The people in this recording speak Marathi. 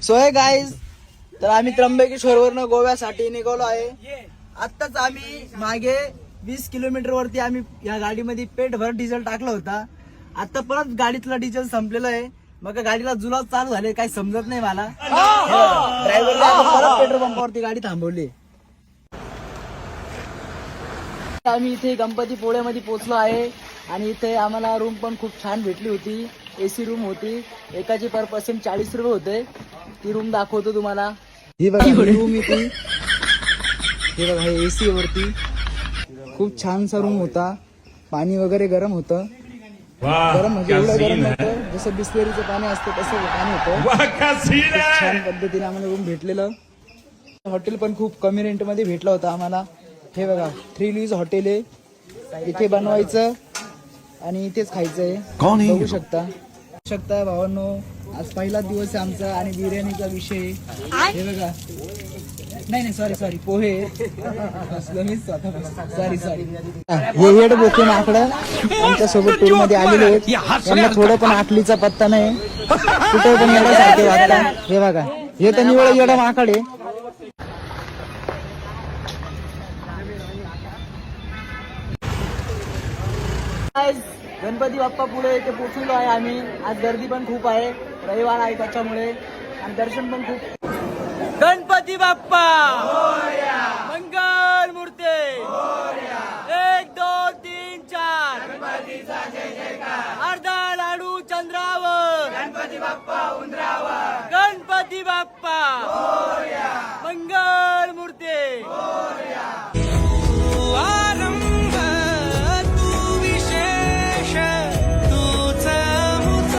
सोय गाईज, तर आम्ही त्र्यंबकेश्वरवरनं गोव्यासाठी निघालो आहे. आत्ताच आम्ही मागे 20 किलोमीटर वरती आम्ही या गाडीमध्ये पेटभर डिझेल टाकलं होता. आता परत गाडीतला डिझेल संपलेलं आहे. मग गाडीला जुलाब चालू झाले, काही समजत नाही मला. ड्रायव्हरने परत पेट्रोल पंपावरती गाडी थांबवली. आम्ही इथे गणपतीपुळ्यामध्ये पोहोचलो आहे आणि इथे आम्हाला रूम पण खूप छान भेटली होती. एसी रूम होती. एकाची पर पर्सन 40 रुपये होते. ती रूम दाखवतो तुम्हाला. ही बघा रूम इथे. हे बघा हे एसी वरती खूप छानसा रूम होता. पाणी वगैरे गरम होतं. गरम म्हणजे एवढं गरम नव्हतं, जसं बिस्लेरीचं पाणी असतं तसं पाणी होतं. छान पद्धतीने आम्हाला रूम भेटलेलं. हॉटेल पण खूप कमी रेंट मध्ये भेटलं होतं आम्हाला. हे बघा 3 लीज हॉटेल आहे. इथे बनवायचं आणि इथेच खायचंय. बघू शकता भावांनो, आज पहिला दिवस आहे आमचा आणि बिर्याणीचा विषय. हे बघा, नाही सॉरी पोहे. सॉरी हे येड बोके माकडं आमच्या सोबत टूर मध्ये आलेले आहेत. यांना थोडं पण आखलीचा पत्ता नाही. कुठे पण येण्यासारखे वाटतात. हे बघा, हे तर निवळ येडं माकड आहे. गणपती बाप्पा पुढे इथे पोहोचलो आहे आम्ही. आज गर्दी पण खूप आहे, रविवार आहे त्याच्यामुळे, आणि दर्शन पण खूप. गणपती बाप्पा मंगल मूर्ती. 1 2 3 4 अर्धा लाडू चंद्रावर. गणपती बाप्पा उंदरावर. गणपती बाप्पा मंगल मूर्ती.